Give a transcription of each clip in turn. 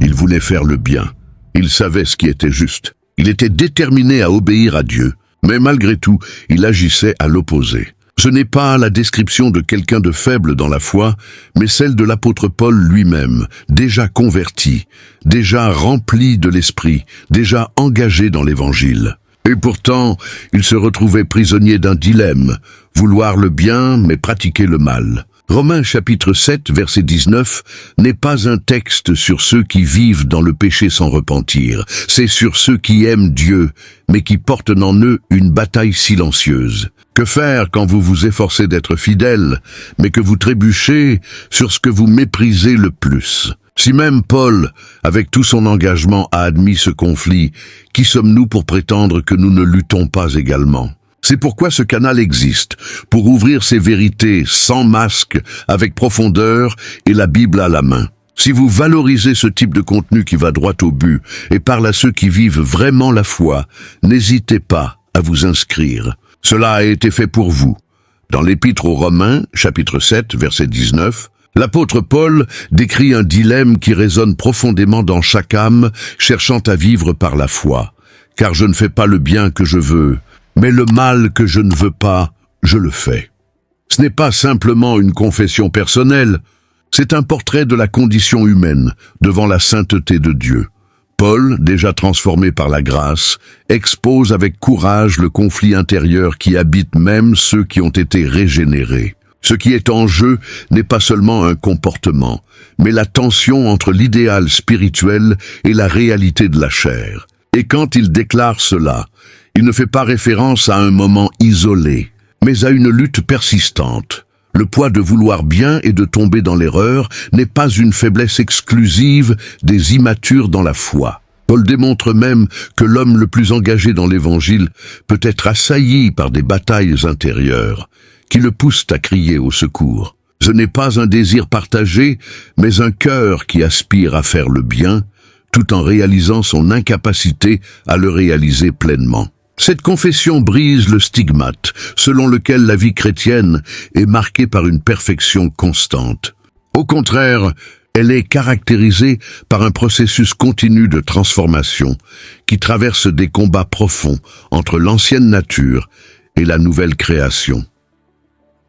Il voulait faire le bien. Il savait ce qui était juste. Il était déterminé à obéir à Dieu. Mais malgré tout, il agissait à l'opposé. Ce n'est pas la description de quelqu'un de faible dans la foi, mais celle de l'apôtre Paul lui-même, déjà converti, déjà rempli de l'esprit, déjà engagé dans l'Évangile. Et pourtant, il se retrouvait prisonnier d'un dilemme, vouloir le bien mais pratiquer le mal. Romains chapitre 7, verset 19, n'est pas un texte sur ceux qui vivent dans le péché sans repentir. C'est sur ceux qui aiment Dieu, mais qui portent en eux une bataille silencieuse. Que faire quand vous vous efforcez d'être fidèle, mais que vous trébuchez sur ce que vous méprisez le plus? Si même Paul, avec tout son engagement, a admis ce conflit, qui sommes-nous pour prétendre que nous ne luttons pas également? C'est pourquoi ce canal existe, pour ouvrir ces vérités sans masque, avec profondeur et la Bible à la main. Si vous valorisez ce type de contenu qui va droit au but et parle à ceux qui vivent vraiment la foi, n'hésitez pas à vous inscrire. Cela a été fait pour vous. Dans l'Épître aux Romains, chapitre 7, verset 19, l'apôtre Paul décrit un dilemme qui résonne profondément dans chaque âme, cherchant à vivre par la foi. « Car je ne fais pas le bien que je veux, mais le mal que je ne veux pas, je le fais. » Ce n'est pas simplement une confession personnelle, c'est un portrait de la condition humaine devant la sainteté de Dieu. Paul, déjà transformé par la grâce, expose avec courage le conflit intérieur qui habite même ceux qui ont été régénérés. Ce qui est en jeu n'est pas seulement un comportement, mais la tension entre l'idéal spirituel et la réalité de la chair. Et quand il déclare cela, il ne fait pas référence à un moment isolé, mais à une lutte persistante. Le poids de vouloir bien et de tomber dans l'erreur n'est pas une faiblesse exclusive des immatures dans la foi. Paul démontre même que l'homme le plus engagé dans l'Évangile peut être assailli par des batailles intérieures qui le poussent à crier au secours. Ce n'est pas un désir partagé, mais un cœur qui aspire à faire le bien, tout en réalisant son incapacité à le réaliser pleinement. Cette confession brise le stigmate, selon lequel la vie chrétienne est marquée par une perfection constante. Au contraire, elle est caractérisée par un processus continu de transformation qui traverse des combats profonds entre l'ancienne nature et la nouvelle création.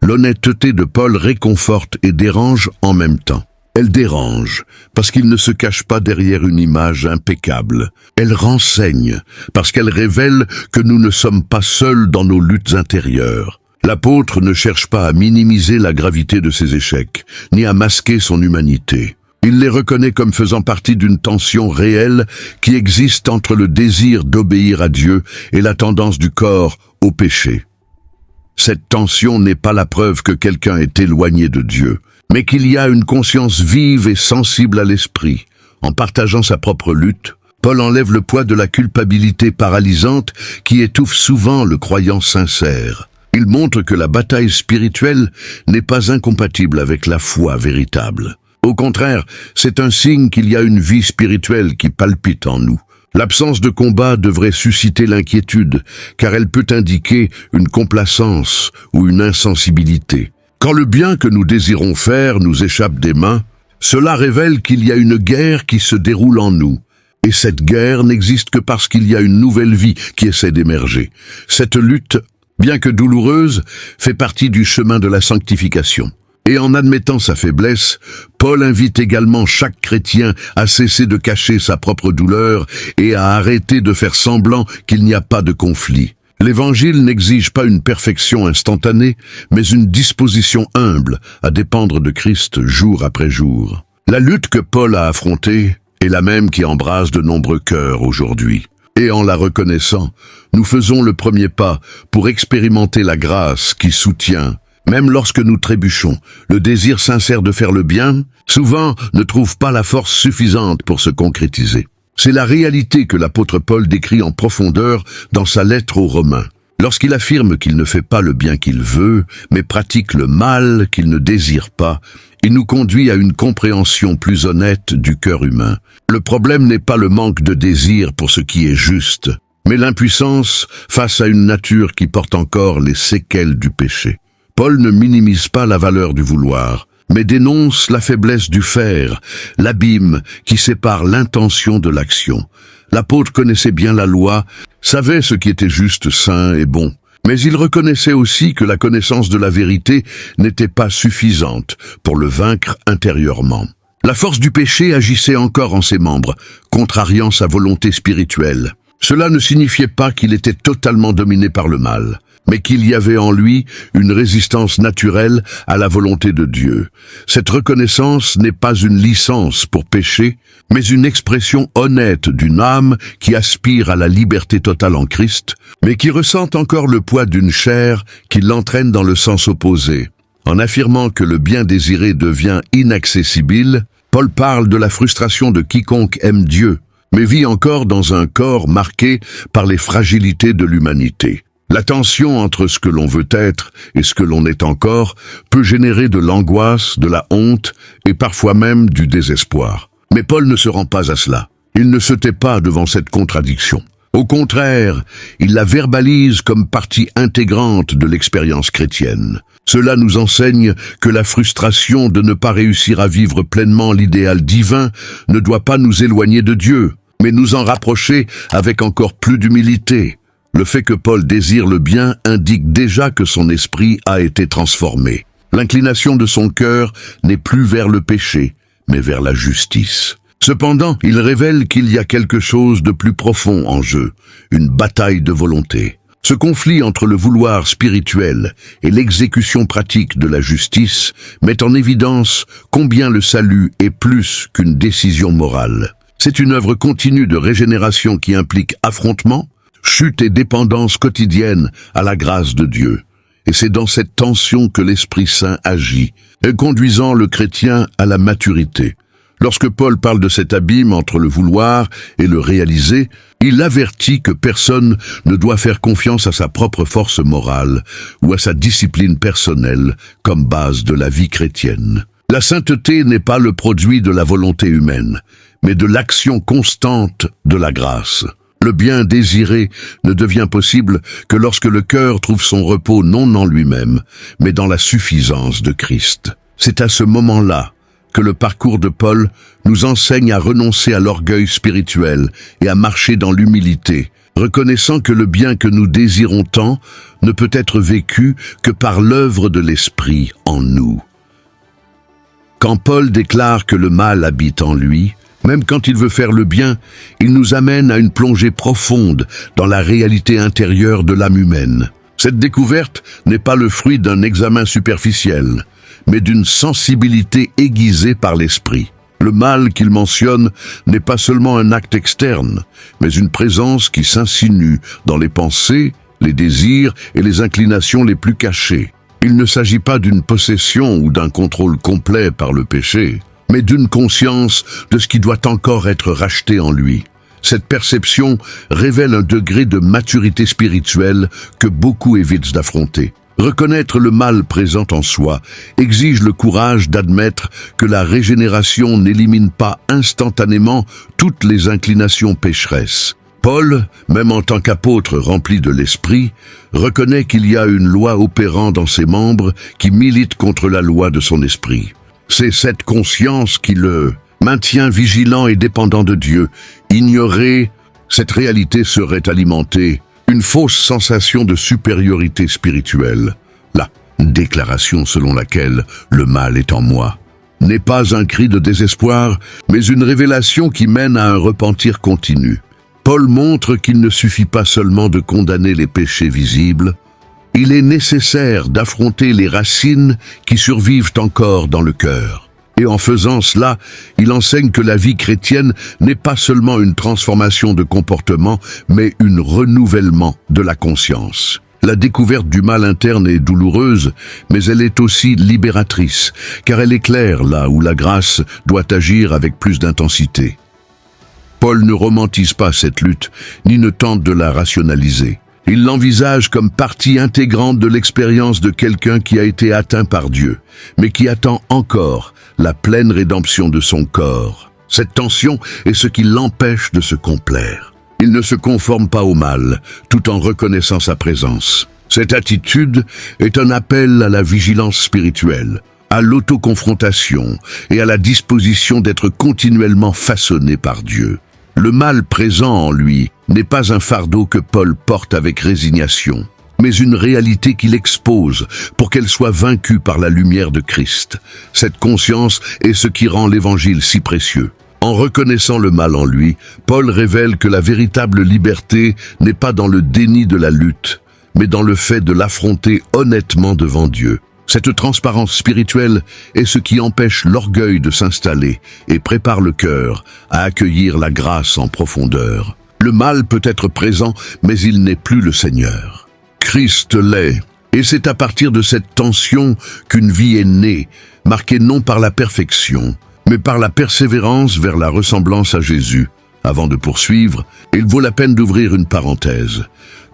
L'honnêteté de Paul réconforte et dérange en même temps. Elle dérange, parce qu'il ne se cache pas derrière une image impeccable. Elle renseigne, parce qu'elle révèle que nous ne sommes pas seuls dans nos luttes intérieures. L'apôtre ne cherche pas à minimiser la gravité de ses échecs, ni à masquer son humanité. Il les reconnaît comme faisant partie d'une tension réelle qui existe entre le désir d'obéir à Dieu et la tendance du corps au péché. Cette tension n'est pas la preuve que quelqu'un est éloigné de Dieu, mais qu'il y a une conscience vive et sensible à l'esprit. En partageant sa propre lutte, Paul enlève le poids de la culpabilité paralysante qui étouffe souvent le croyant sincère. Il montre que la bataille spirituelle n'est pas incompatible avec la foi véritable. Au contraire, c'est un signe qu'il y a une vie spirituelle qui palpite en nous. L'absence de combat devrait susciter l'inquiétude, car elle peut indiquer une complaisance ou une insensibilité. Quand le bien que nous désirons faire nous échappe des mains, cela révèle qu'il y a une guerre qui se déroule en nous. Et cette guerre n'existe que parce qu'il y a une nouvelle vie qui essaie d'émerger. Cette lutte, bien que douloureuse, fait partie du chemin de la sanctification. Et en admettant sa faiblesse, Paul invite également chaque chrétien à cesser de cacher sa propre douleur et à arrêter de faire semblant qu'il n'y a pas de conflit. L'Évangile n'exige pas une perfection instantanée, mais une disposition humble à dépendre de Christ jour après jour. La lutte que Paul a affrontée est la même qui embrase de nombreux cœurs aujourd'hui. Et en la reconnaissant, nous faisons le premier pas pour expérimenter la grâce qui soutient. Même lorsque nous trébuchons, le désir sincère de faire le bien, souvent, ne trouve pas la force suffisante pour se concrétiser. C'est la réalité que l'apôtre Paul décrit en profondeur dans sa lettre aux Romains. Lorsqu'il affirme qu'il ne fait pas le bien qu'il veut, mais pratique le mal qu'il ne désire pas, il nous conduit à une compréhension plus honnête du cœur humain. Le problème n'est pas le manque de désir pour ce qui est juste, mais l'impuissance face à une nature qui porte encore les séquelles du péché. Paul ne minimise pas la valeur du vouloir, mais dénonce la faiblesse du faire, l'abîme qui sépare l'intention de l'action. L'apôtre connaissait bien la loi, savait ce qui était juste, saint et bon. Mais il reconnaissait aussi que la connaissance de la vérité n'était pas suffisante pour le vaincre intérieurement. La force du péché agissait encore en ses membres, contrariant sa volonté spirituelle. Cela ne signifiait pas qu'il était totalement dominé par le mal, mais qu'il y avait en lui une résistance naturelle à la volonté de Dieu. Cette reconnaissance n'est pas une licence pour pécher, mais une expression honnête d'une âme qui aspire à la liberté totale en Christ, mais qui ressent encore le poids d'une chair qui l'entraîne dans le sens opposé. En affirmant que le bien désiré devient inaccessible, Paul parle de la frustration de quiconque aime Dieu, mais vit encore dans un corps marqué par les fragilités de l'humanité. La tension entre ce que l'on veut être et ce que l'on est encore peut générer de l'angoisse, de la honte et parfois même du désespoir. Mais Paul ne se rend pas à cela. Il ne se tait pas devant cette contradiction. Au contraire, il la verbalise comme partie intégrante de l'expérience chrétienne. Cela nous enseigne que la frustration de ne pas réussir à vivre pleinement l'idéal divin ne doit pas nous éloigner de Dieu, mais nous en rapprocher avec encore plus d'humilité. Le fait que Paul désire le bien indique déjà que son esprit a été transformé. L'inclination de son cœur n'est plus vers le péché, mais vers la justice. Cependant, il révèle qu'il y a quelque chose de plus profond en jeu, une bataille de volonté. Ce conflit entre le vouloir spirituel et l'exécution pratique de la justice met en évidence combien le salut est plus qu'une décision morale. C'est une œuvre continue de régénération qui implique affrontement, chute et dépendance quotidienne à la grâce de Dieu. Et c'est dans cette tension que l'Esprit Saint agit, conduisant le chrétien à la maturité. Lorsque Paul parle de cet abîme entre le vouloir et le réaliser, il avertit que personne ne doit faire confiance à sa propre force morale ou à sa discipline personnelle comme base de la vie chrétienne. La sainteté n'est pas le produit de la volonté humaine, mais de l'action constante de la grâce. Le bien désiré ne devient possible que lorsque le cœur trouve son repos non en lui-même, mais dans la suffisance de Christ. C'est à ce moment-là que le parcours de Paul nous enseigne à renoncer à l'orgueil spirituel et à marcher dans l'humilité, reconnaissant que le bien que nous désirons tant ne peut être vécu que par l'œuvre de l'Esprit en nous. Quand Paul déclare que le mal habite en lui, même quand il veut faire le bien, il nous amène à une plongée profonde dans la réalité intérieure de l'âme humaine. Cette découverte n'est pas le fruit d'un examen superficiel, mais d'une sensibilité aiguisée par l'esprit. Le mal qu'il mentionne n'est pas seulement un acte externe, mais une présence qui s'insinue dans les pensées, les désirs et les inclinations les plus cachées. Il ne s'agit pas d'une possession ou d'un contrôle complet par le péché, mais d'une conscience de ce qui doit encore être racheté en lui. Cette perception révèle un degré de maturité spirituelle que beaucoup évitent d'affronter. Reconnaître le mal présent en soi exige le courage d'admettre que la régénération n'élimine pas instantanément toutes les inclinations pécheresses. Paul, même en tant qu'apôtre rempli de l'esprit, reconnaît qu'il y a une loi opérant dans ses membres qui milite contre la loi de son esprit. C'est cette conscience qui le maintient vigilant et dépendant de Dieu. Ignorer cette réalité serait alimenter une fausse sensation de supériorité spirituelle. La déclaration selon laquelle le mal est en moi n'est pas un cri de désespoir, mais une révélation qui mène à un repentir continu. Paul montre qu'il ne suffit pas seulement de condamner les péchés visibles, il est nécessaire d'affronter les racines qui survivent encore dans le cœur. Et en faisant cela, il enseigne que la vie chrétienne n'est pas seulement une transformation de comportement, mais un renouvellement de la conscience. La découverte du mal interne est douloureuse, mais elle est aussi libératrice, car elle éclaire là où la grâce doit agir avec plus d'intensité. Paul ne romantise pas cette lutte, ni ne tente de la rationaliser. Il l'envisage comme partie intégrante de l'expérience de quelqu'un qui a été atteint par Dieu, mais qui attend encore la pleine rédemption de son corps. Cette tension est ce qui l'empêche de se complaire. Il ne se conforme pas au mal, tout en reconnaissant sa présence. Cette attitude est un appel à la vigilance spirituelle. à l'autoconfrontation et à la disposition d'être continuellement façonné par Dieu. Le mal présent en lui n'est pas un fardeau que Paul porte avec résignation, mais une réalité qu'il expose pour qu'elle soit vaincue par la lumière de Christ. Cette conscience est ce qui rend l'Évangile si précieux. En reconnaissant le mal en lui, Paul révèle que la véritable liberté n'est pas dans le déni de la lutte, mais dans le fait de l'affronter honnêtement devant Dieu. Cette transparence spirituelle est ce qui empêche l'orgueil de s'installer et prépare le cœur à accueillir la grâce en profondeur. Le mal peut être présent, mais il n'est plus le Seigneur. Christ l'est, et c'est à partir de cette tension qu'une vie est née, marquée non par la perfection, mais par la persévérance vers la ressemblance à Jésus. Avant de poursuivre, il vaut la peine d'ouvrir une parenthèse.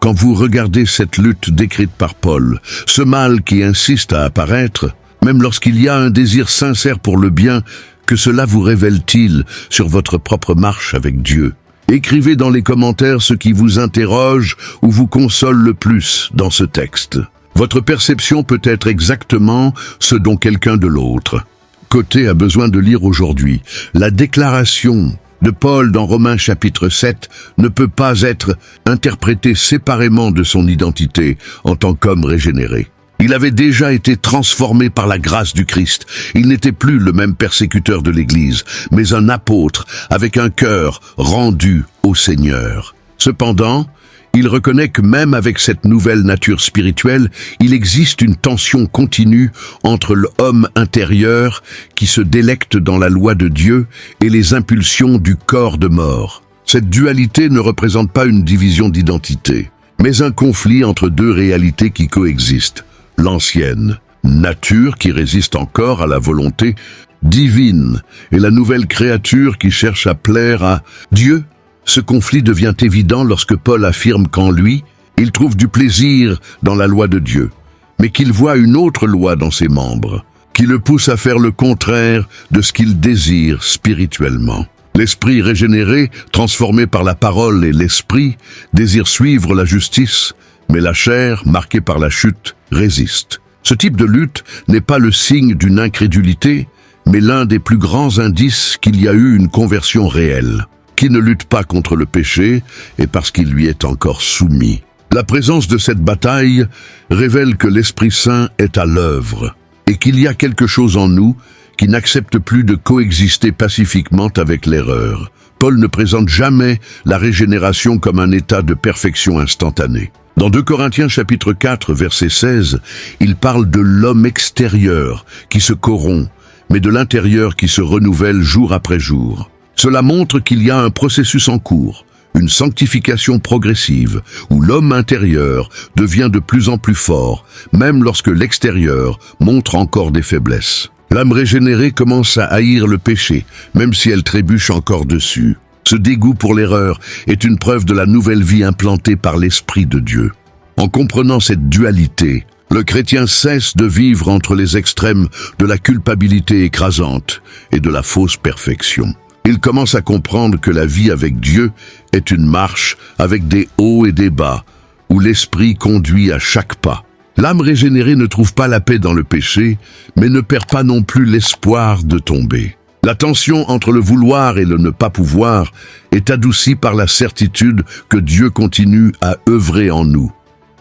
Quand vous regardez cette lutte décrite par Paul, ce mal qui insiste à apparaître, même lorsqu'il y a un désir sincère pour le bien, que cela vous révèle-t-il sur votre propre marche avec Dieu? Écrivez dans les commentaires ce qui vous interroge ou vous console le plus dans ce texte. Votre perception peut être exactement ce dont quelqu'un de l'autre côté a besoin de lire aujourd'hui. La déclaration de Paul dans Romains chapitre 7 ne peut pas être interprétée séparément de son identité en tant qu'homme régénéré. Il avait déjà été transformé par la grâce du Christ. Il n'était plus le même persécuteur de l'Église, mais un apôtre avec un cœur rendu au Seigneur. Cependant, il reconnaît que même avec cette nouvelle nature spirituelle, il existe une tension continue entre l'homme intérieur qui se délecte dans la loi de Dieu et les impulsions du corps de mort. Cette dualité ne représente pas une division d'identité, mais un conflit entre deux réalités qui coexistent. L'ancienne nature qui résiste encore à la volonté divine et la nouvelle créature qui cherche à plaire à Dieu. Ce conflit devient évident lorsque Paul affirme qu'en lui, il trouve du plaisir dans la loi de Dieu, mais qu'il voit une autre loi dans ses membres, qui le pousse à faire le contraire de ce qu'il désire spirituellement. L'esprit régénéré, transformé par la parole et l'esprit, désire suivre la justice, mais la chair, marquée par la chute, résiste. Ce type de lutte n'est pas le signe d'une incrédulité, mais l'un des plus grands indices qu'il y a eu une conversion réelle. Qui ne lutte pas contre le péché et parce qu'il lui est encore soumis. La présence de cette bataille révèle que l'Esprit Saint est à l'œuvre et qu'il y a quelque chose en nous qui n'accepte plus de coexister pacifiquement avec l'erreur. Paul ne présente jamais la régénération comme un état de perfection instantanée. Dans 2 Corinthiens chapitre 4 verset 16, il parle de l'homme extérieur qui se corrompt, mais de l'intérieur qui se renouvelle jour après jour. Cela montre qu'il y a un processus en cours, une sanctification progressive, où l'homme intérieur devient de plus en plus fort, même lorsque l'extérieur montre encore des faiblesses. L'âme régénérée commence à haïr le péché, même si elle trébuche encore dessus. Ce dégoût pour l'erreur est une preuve de la nouvelle vie implantée par l'Esprit de Dieu. En comprenant cette dualité, le chrétien cesse de vivre entre les extrêmes de la culpabilité écrasante et de la fausse perfection. Il commence à comprendre que la vie avec Dieu est une marche avec des hauts et des bas, où l'esprit conduit à chaque pas. L'âme régénérée ne trouve pas la paix dans le péché, mais ne perd pas non plus l'espoir de tomber. La tension entre le vouloir et le ne pas pouvoir est adoucie par la certitude que Dieu continue à œuvrer en nous.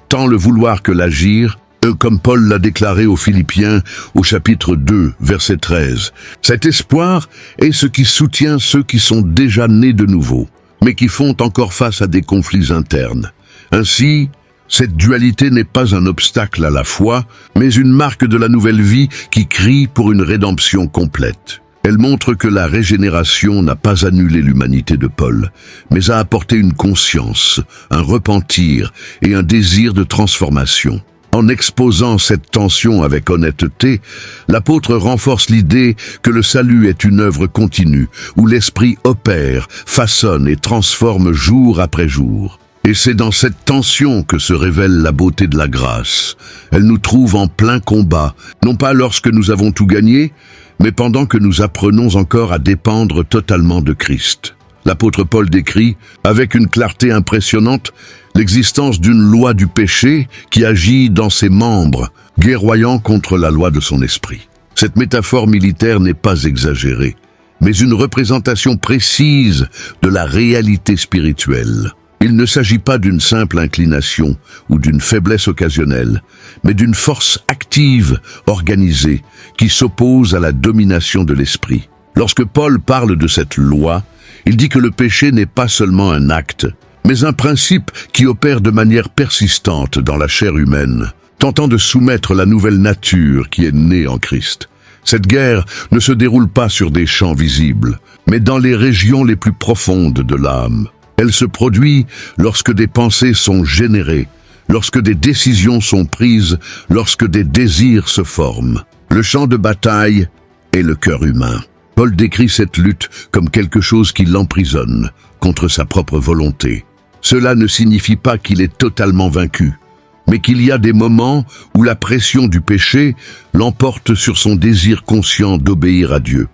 Tant le vouloir que l'agir, comme Paul l'a déclaré aux Philippiens au chapitre 2, verset 13. Cet espoir est ce qui soutient ceux qui sont déjà nés de nouveau, mais qui font encore face à des conflits internes. Ainsi, cette dualité n'est pas un obstacle à la foi, mais une marque de la nouvelle vie qui crie pour une rédemption complète. Elle montre que la régénération n'a pas annulé l'humanité de Paul, mais a apporté une conscience, un repentir et un désir de transformation. En exposant cette tension avec honnêteté, l'apôtre renforce l'idée que le salut est une œuvre continue, où l'Esprit opère, façonne et transforme jour après jour. Et c'est dans cette tension que se révèle la beauté de la grâce. Elle nous trouve en plein combat, non pas lorsque nous avons tout gagné, mais pendant que nous apprenons encore à dépendre totalement de Christ. L'apôtre Paul décrit, avec une clarté impressionnante, l'existence d'une loi du péché qui agit dans ses membres, guerroyant contre la loi de son esprit. Cette métaphore militaire n'est pas exagérée, mais une représentation précise de la réalité spirituelle. Il ne s'agit pas d'une simple inclination ou d'une faiblesse occasionnelle, mais d'une force active, organisée, qui s'oppose à la domination de l'esprit. Lorsque Paul parle de cette loi, il dit que le péché n'est pas seulement un acte, mais un principe qui opère de manière persistante dans la chair humaine, tentant de soumettre la nouvelle nature qui est née en Christ. Cette guerre ne se déroule pas sur des champs visibles, mais dans les régions les plus profondes de l'âme. Elle se produit lorsque des pensées sont générées, lorsque des décisions sont prises, lorsque des désirs se forment. Le champ de bataille est le cœur humain. Paul décrit cette lutte comme quelque chose qui l'emprisonne contre sa propre volonté. Cela ne signifie pas qu'il est totalement vaincu, mais qu'il y a des moments où la pression du péché l'emporte sur son désir conscient d'obéir à Dieu.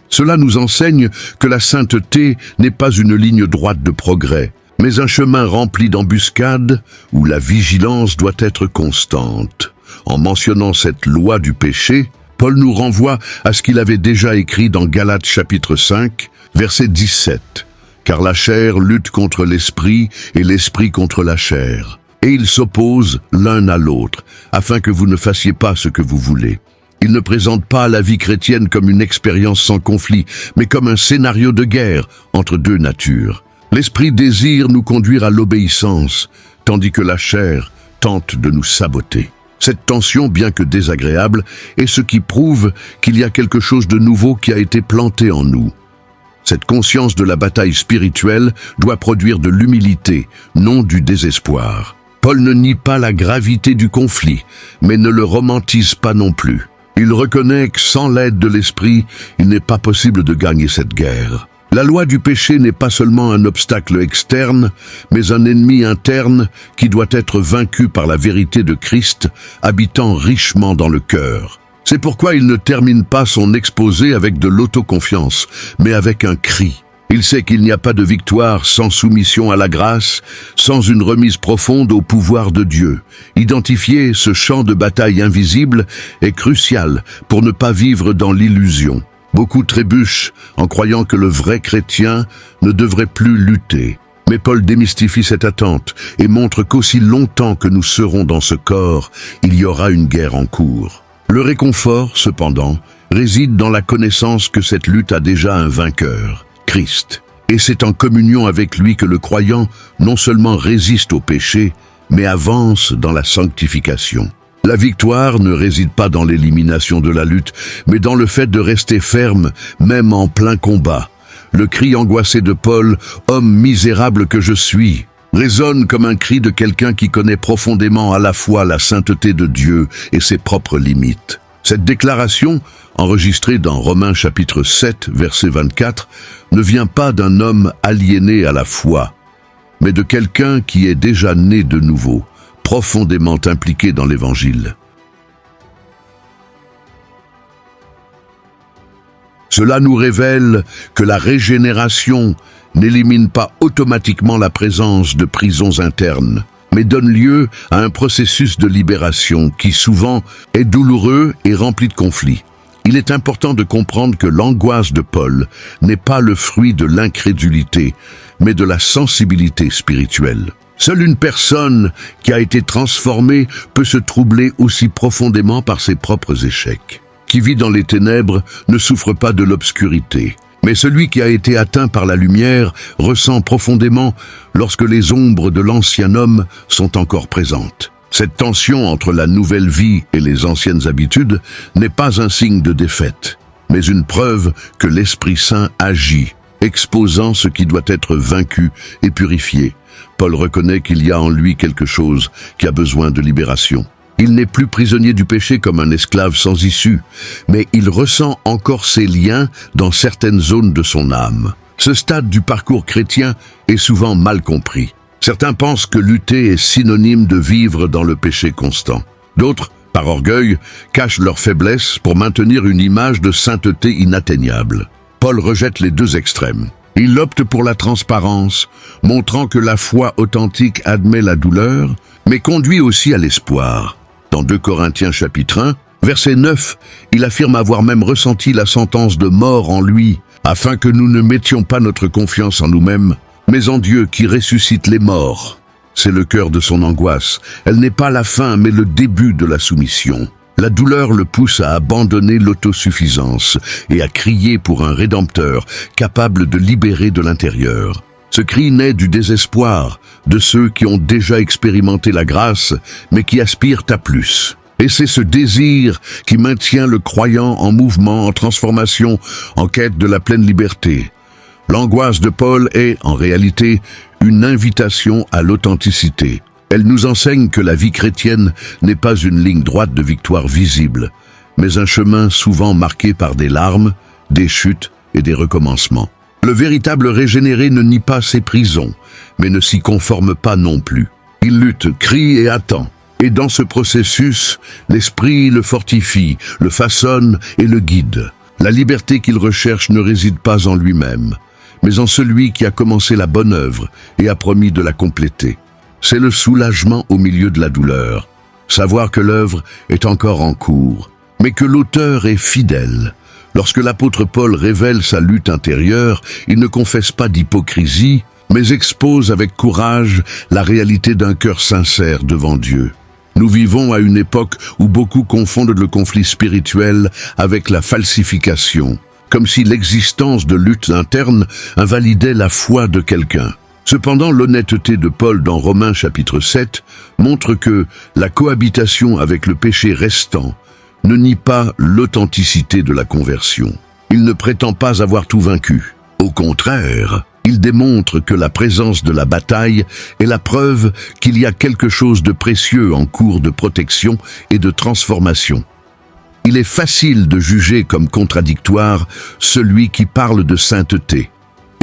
Cela nous enseigne que la sainteté n'est pas une ligne droite de progrès, mais un chemin rempli d'embuscades où la vigilance doit être constante. En mentionnant cette loi du péché, Paul nous renvoie à ce qu'il avait déjà écrit dans Galates chapitre 5, verset 17. « Car la chair lutte contre l'esprit et l'esprit contre la chair. Et ils s'opposent l'un à l'autre, afin que vous ne fassiez pas ce que vous voulez. » Il ne présente pas la vie chrétienne comme une expérience sans conflit, mais comme un scénario de guerre entre deux natures. L'esprit désire nous conduire à l'obéissance, tandis que la chair tente de nous saboter. Cette tension, bien que désagréable, est ce qui prouve qu'il y a quelque chose de nouveau qui a été planté en nous. Cette conscience de la bataille spirituelle doit produire de l'humilité, non du désespoir. Paul ne nie pas la gravité du conflit, mais ne le romantise pas non plus. Il reconnaît que sans l'aide de l'esprit, il n'est pas possible de gagner cette guerre. La loi du péché n'est pas seulement un obstacle externe, mais un ennemi interne qui doit être vaincu par la vérité de Christ, habitant richement dans le cœur. C'est pourquoi il ne termine pas son exposé avec de l'autoconfiance, mais avec un cri. Il sait qu'il n'y a pas de victoire sans soumission à la grâce, sans une remise profonde au pouvoir de Dieu. Identifier ce champ de bataille invisible est crucial pour ne pas vivre dans l'illusion. Beaucoup trébuchent en croyant que le vrai chrétien ne devrait plus lutter. Mais Paul démystifie cette attente et montre qu'aussi longtemps que nous serons dans ce corps, il y aura une guerre en cours. Le réconfort, cependant, réside dans la connaissance que cette lutte a déjà un vainqueur. Christ. Et c'est en communion avec lui que le croyant non seulement résiste au péché, mais avance dans la sanctification. La victoire ne réside pas dans l'élimination de la lutte, mais dans le fait de rester ferme, même en plein combat. Le cri angoissé de Paul, « Homme misérable que je suis », résonne comme un cri de quelqu'un qui connaît profondément à la fois la sainteté de Dieu et ses propres limites. Cette déclaration, enregistrée dans Romains chapitre 7, verset 24, ne vient pas d'un homme aliéné à la foi, mais de quelqu'un qui est déjà né de nouveau, profondément impliqué dans l'Évangile. Cela nous révèle que la régénération n'élimine pas automatiquement la présence de prisons internes, mais donne lieu à un processus de libération qui souvent est douloureux et rempli de conflits. Il est important de comprendre que l'angoisse de Paul n'est pas le fruit de l'incrédulité, mais de la sensibilité spirituelle. Seule une personne qui a été transformée peut se troubler aussi profondément par ses propres échecs. Qui vit dans les ténèbres ne souffre pas de l'obscurité, mais celui qui a été atteint par la lumière ressent profondément lorsque les ombres de l'ancien homme sont encore présentes. Cette tension entre la nouvelle vie et les anciennes habitudes n'est pas un signe de défaite, mais une preuve que l'Esprit Saint agit, exposant ce qui doit être vaincu et purifié. Paul reconnaît qu'il y a en lui quelque chose qui a besoin de libération. Il n'est plus prisonnier du péché comme un esclave sans issue, mais il ressent encore ses liens dans certaines zones de son âme. Ce stade du parcours chrétien est souvent mal compris. Certains pensent que lutter est synonyme de vivre dans le péché constant. D'autres, par orgueil, cachent leur faiblesse pour maintenir une image de sainteté inatteignable. Paul rejette les deux extrêmes. Il opte pour la transparence, montrant que la foi authentique admet la douleur, mais conduit aussi à l'espoir. Dans 2 Corinthiens chapitre 1, Verset 9, il affirme avoir même ressenti la sentence de mort en lui, afin que nous ne mettions pas notre confiance en nous-mêmes, mais en Dieu qui ressuscite les morts. C'est le cœur de son angoisse. Elle n'est pas la fin, mais le début de la soumission. La douleur le pousse à abandonner l'autosuffisance et à crier pour un Rédempteur capable de libérer de l'intérieur. Ce cri naît du désespoir de ceux qui ont déjà expérimenté la grâce, mais qui aspirent à plus. Et c'est ce désir qui maintient le croyant en mouvement, en transformation, en quête de la pleine liberté. L'angoisse de Paul est, en réalité, une invitation à l'authenticité. Elle nous enseigne que la vie chrétienne n'est pas une ligne droite de victoire visible, mais un chemin souvent marqué par des larmes, des chutes et des recommencements. Le véritable régénéré ne nie pas ses prisons, mais ne s'y conforme pas non plus. Il lutte, crie et attend. Et dans ce processus, l'Esprit le fortifie, le façonne et le guide. La liberté qu'il recherche ne réside pas en lui-même, mais en celui qui a commencé la bonne œuvre et a promis de la compléter. C'est le soulagement au milieu de la douleur, savoir que l'œuvre est encore en cours, mais que l'auteur est fidèle. Lorsque l'apôtre Paul révèle sa lutte intérieure, il ne confesse pas d'hypocrisie, mais expose avec courage la réalité d'un cœur sincère devant Dieu. Nous vivons à une époque où beaucoup confondent le conflit spirituel avec la falsification, comme si l'existence de luttes internes invalidait la foi de quelqu'un. Cependant, l'honnêteté de Paul dans Romains chapitre 7 montre que la cohabitation avec le péché restant ne nie pas l'authenticité de la conversion. Il ne prétend pas avoir tout vaincu. Au contraire, il démontre que la présence de la bataille est la preuve qu'il y a quelque chose de précieux en cours de protection et de transformation. Il est facile de juger comme contradictoire celui qui parle de sainteté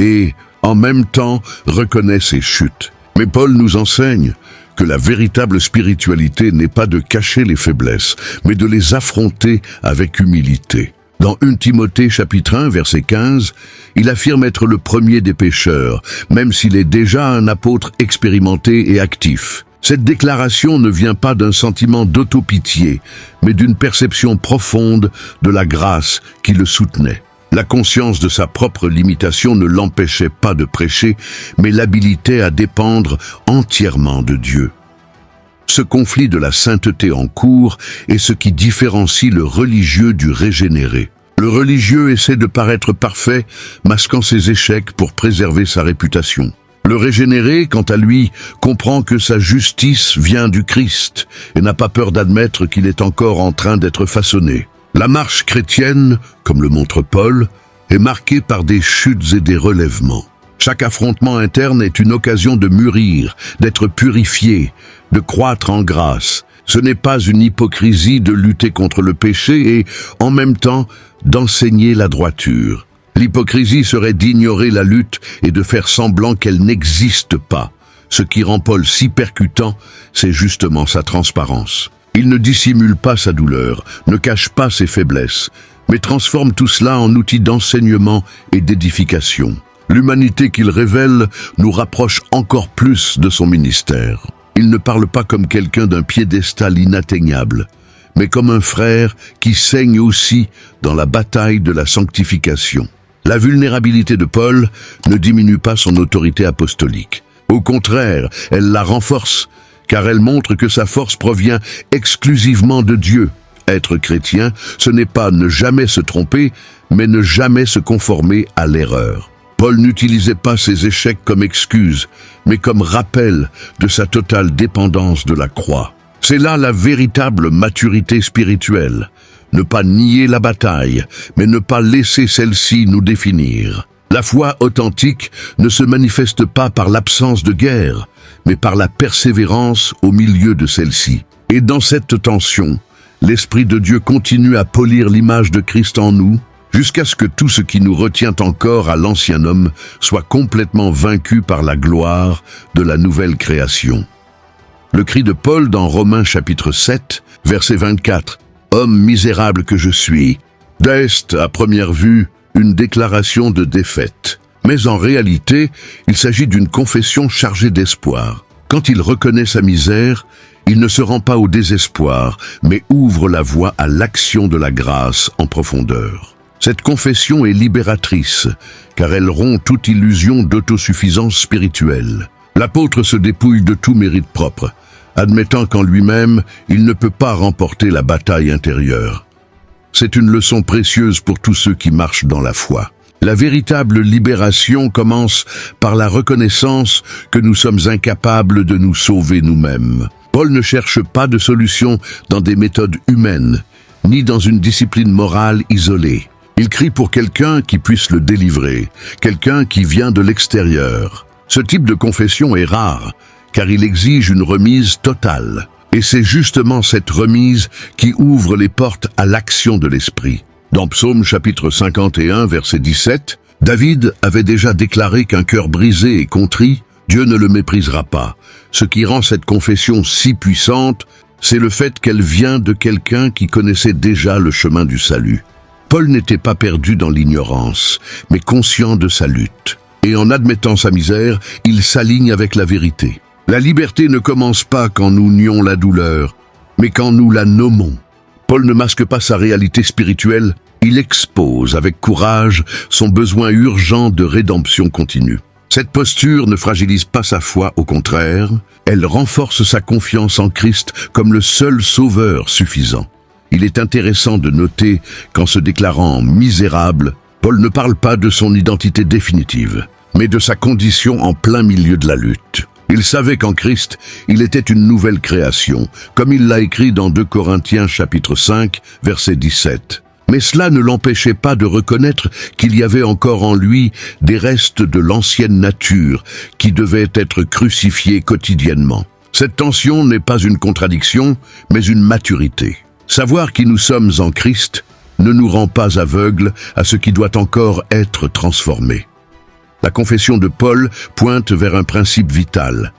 et, en même temps, reconnaît ses chutes. Mais Paul nous enseigne que la véritable spiritualité n'est pas de cacher les faiblesses, mais de les affronter avec humilité. Dans 1 Timothée chapitre 1, verset 15, il affirme être le premier des pécheurs, même s'il est déjà un apôtre expérimenté et actif. Cette déclaration ne vient pas d'un sentiment d'autopitié, mais d'une perception profonde de la grâce qui le soutenait. La conscience de sa propre limitation ne l'empêchait pas de prêcher, mais l'habilitait à dépendre entièrement de Dieu. Ce conflit de la sainteté en cours est ce qui différencie le religieux du régénéré. Le religieux essaie de paraître parfait, masquant ses échecs pour préserver sa réputation. Le régénéré, quant à lui, comprend que sa justice vient du Christ et n'a pas peur d'admettre qu'il est encore en train d'être façonné. La marche chrétienne, comme le montre Paul, est marquée par des chutes et des relèvements. Chaque affrontement interne est une occasion de mûrir, d'être purifié, de croître en grâce. Ce n'est pas une hypocrisie de lutter contre le péché et, en même temps, d'enseigner la droiture. L'hypocrisie serait d'ignorer la lutte et de faire semblant qu'elle n'existe pas. Ce qui rend Paul si percutant, c'est justement sa transparence. Il ne dissimule pas sa douleur, ne cache pas ses faiblesses, mais transforme tout cela en outil d'enseignement et d'édification. L'humanité qu'il révèle nous rapproche encore plus de son ministère. Il ne parle pas comme quelqu'un d'un piédestal inatteignable, mais comme un frère qui saigne aussi dans la bataille de la sanctification. La vulnérabilité de Paul ne diminue pas son autorité apostolique. Au contraire, elle la renforce, car elle montre que sa force provient exclusivement de Dieu. Être chrétien, ce n'est pas ne jamais se tromper, mais ne jamais se conformer à l'erreur. Paul n'utilisait pas ses échecs comme excuse, mais comme rappel de sa totale dépendance de la croix. C'est là la véritable maturité spirituelle. Ne pas nier la bataille, mais ne pas laisser celle-ci nous définir. La foi authentique ne se manifeste pas par l'absence de guerre, mais par la persévérance au milieu de celle-ci. Et dans cette tension, l'Esprit de Dieu continue à polir l'image de Christ en nous, jusqu'à ce que tout ce qui nous retient encore à l'ancien homme soit complètement vaincu par la gloire de la nouvelle création. Le cri de Paul dans Romains chapitre 7, verset 24, « Homme misérable que je suis », est, à première vue, une déclaration de défaite. Mais en réalité, il s'agit d'une confession chargée d'espoir. Quand il reconnaît sa misère, Il ne se rend pas au désespoir, mais ouvre la voie à l'action de la grâce en profondeur. Cette confession est libératrice, car elle rompt toute illusion d'autosuffisance spirituelle. L'apôtre se dépouille de tout mérite propre, admettant qu'en lui-même, il ne peut pas remporter la bataille intérieure. C'est une leçon précieuse pour tous ceux qui marchent dans la foi. La véritable libération commence par la reconnaissance que nous sommes incapables de nous sauver nous-mêmes. Paul ne cherche pas de solution dans des méthodes humaines, ni dans une discipline morale isolée. Il crie pour quelqu'un qui puisse le délivrer, quelqu'un qui vient de l'extérieur. Ce type de confession est rare, car il exige une remise totale. Et c'est justement cette remise qui ouvre les portes à l'action de l'Esprit. Dans Psaume chapitre 51, verset 17, David avait déjà déclaré qu'un cœur brisé et contrit, Dieu ne le méprisera pas. Ce qui rend cette confession si puissante, c'est le fait qu'elle vient de quelqu'un qui connaissait déjà le chemin du salut. Paul n'était pas perdu dans l'ignorance, mais conscient de sa lutte. Et en admettant sa misère, il s'aligne avec la vérité. La liberté ne commence pas quand nous nions la douleur, mais quand nous la nommons. Paul ne masque pas sa réalité spirituelle, il expose avec courage son besoin urgent de rédemption continue. Cette posture ne fragilise pas sa foi, au contraire, elle renforce sa confiance en Christ comme le seul sauveur suffisant. Il est intéressant de noter qu'en se déclarant misérable, Paul ne parle pas de son identité définitive, mais de sa condition en plein milieu de la lutte. Il savait qu'en Christ, il était une nouvelle création, comme il l'a écrit dans 2 Corinthiens chapitre 5, verset 17. Mais cela ne l'empêchait pas de reconnaître qu'il y avait encore en lui des restes de l'ancienne nature qui devaient être crucifiés quotidiennement. Cette tension n'est pas une contradiction, mais une maturité. Savoir qui nous sommes en Christ ne nous rend pas aveugles à ce qui doit encore être transformé. La confession de Paul pointe vers un principe vital.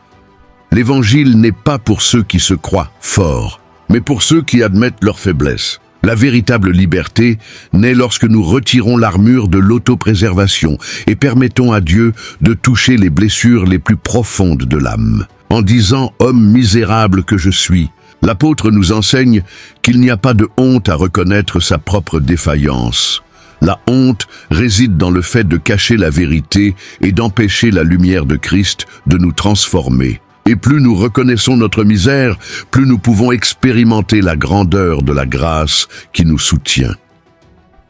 L'Évangile n'est pas pour ceux qui se croient forts, mais pour ceux qui admettent leur faiblesse. La véritable liberté naît lorsque nous retirons l'armure de l'autopréservation et permettons à Dieu de toucher les blessures les plus profondes de l'âme. En disant « Homme misérable que je suis », l'apôtre nous enseigne qu'il n'y a pas de honte à reconnaître sa propre défaillance. La honte réside dans le fait de cacher la vérité et d'empêcher la lumière de Christ de nous transformer. Et plus nous reconnaissons notre misère, plus nous pouvons expérimenter la grandeur de la grâce qui nous soutient.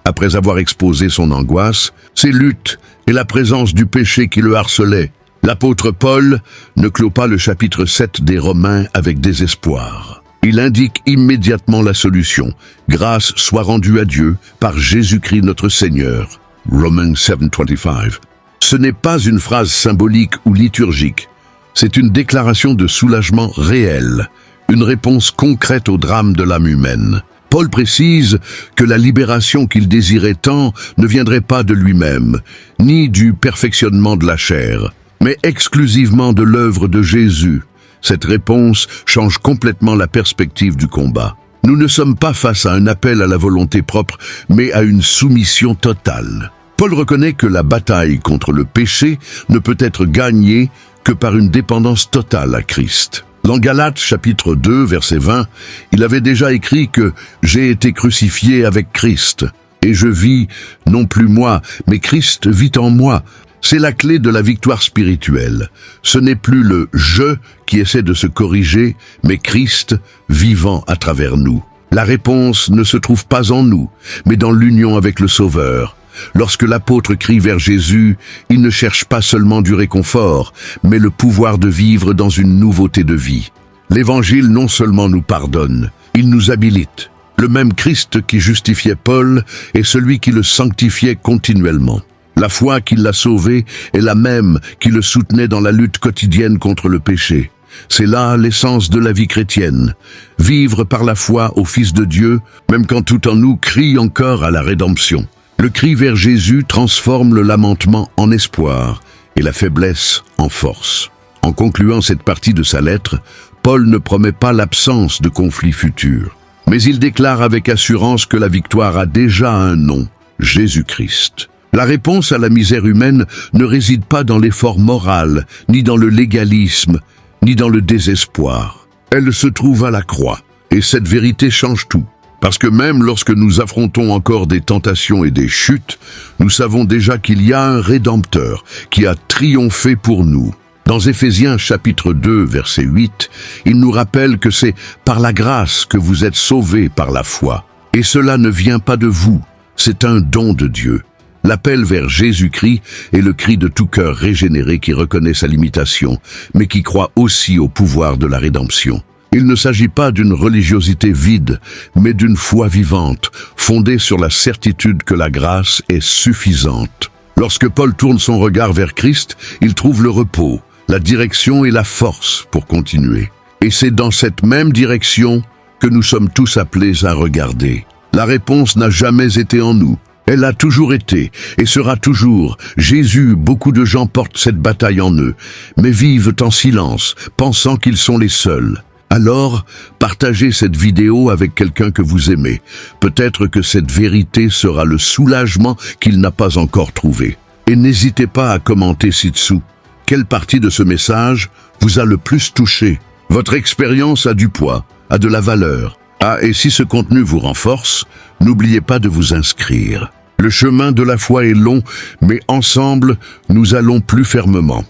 Après avoir exposé son angoisse, ses luttes et la présence du péché qui le harcelait, l'apôtre Paul ne clôt pas le chapitre 7 des Romains avec désespoir. Il indique immédiatement la solution. Grâce soit rendue à Dieu par Jésus-Christ notre Seigneur. Romans 7:25. Ce n'est pas une phrase symbolique ou liturgique. C'est une déclaration de soulagement réel, une réponse concrète au drame de l'âme humaine. Paul précise que la libération qu'il désirait tant ne viendrait pas de lui-même, ni du perfectionnement de la chair, mais exclusivement de l'œuvre de Jésus. Cette réponse change complètement la perspective du combat. Nous ne sommes pas face à un appel à la volonté propre, mais à une soumission totale. Paul reconnaît que la bataille contre le péché ne peut être gagnée que par une dépendance totale à Christ. Dans Galates chapitre 2, verset 20, il avait déjà écrit que « J'ai été crucifié avec Christ, et je vis, non plus moi, mais Christ vit en moi ». C'est la clé de la victoire spirituelle. Ce n'est plus le « je » qui essaie de se corriger, mais Christ vivant à travers nous. La réponse ne se trouve pas en nous, mais dans l'union avec le Sauveur. Lorsque l'apôtre crie vers Jésus, il ne cherche pas seulement du réconfort, mais le pouvoir de vivre dans une nouveauté de vie. L'Évangile non seulement nous pardonne, il nous habilite. Le même Christ qui justifiait Paul est celui qui le sanctifiait continuellement. La foi qui l'a sauvé est la même qui le soutenait dans la lutte quotidienne contre le péché. C'est là l'essence de la vie chrétienne. Vivre par la foi au Fils de Dieu, même quand tout en nous crie encore à la rédemption. Le cri vers Jésus transforme le lamentement en espoir et la faiblesse en force. En concluant cette partie de sa lettre, Paul ne promet pas l'absence de conflits futurs. Mais il déclare avec assurance que la victoire a déjà un nom, Jésus-Christ. La réponse à la misère humaine ne réside pas dans l'effort moral, ni dans le légalisme, ni dans le désespoir. Elle se trouve à la croix. Et cette vérité change tout. Parce que même lorsque nous affrontons encore des tentations et des chutes, nous savons déjà qu'il y a un Rédempteur qui a triomphé pour nous. Dans Éphésiens chapitre 2, verset 8, il nous rappelle que c'est par la grâce que vous êtes sauvés par la foi. Et cela ne vient pas de vous, c'est un don de Dieu. L'appel vers Jésus-Christ est le cri de tout cœur régénéré qui reconnaît sa limitation, mais qui croit aussi au pouvoir de la rédemption. Il ne s'agit pas d'une religiosité vide, mais d'une foi vivante, fondée sur la certitude que la grâce est suffisante. Lorsque Paul tourne son regard vers Christ, il trouve le repos, la direction et la force pour continuer. Et c'est dans cette même direction que nous sommes tous appelés à regarder. La réponse n'a jamais été en nous. Elle a toujours été et sera toujours. Jésus, beaucoup de gens portent cette bataille en eux, mais vivent en silence, pensant qu'ils sont les seuls. Alors, partagez cette vidéo avec quelqu'un que vous aimez. Peut-être que cette vérité sera le soulagement qu'il n'a pas encore trouvé. Et n'hésitez pas à commenter ci-dessous. Quelle partie de ce message vous a le plus touché? Votre expérience a du poids, a de la valeur. Ah, et si ce contenu vous renforce, n'oubliez pas de vous inscrire. Le chemin de la foi est long, mais ensemble, nous allons plus fermement.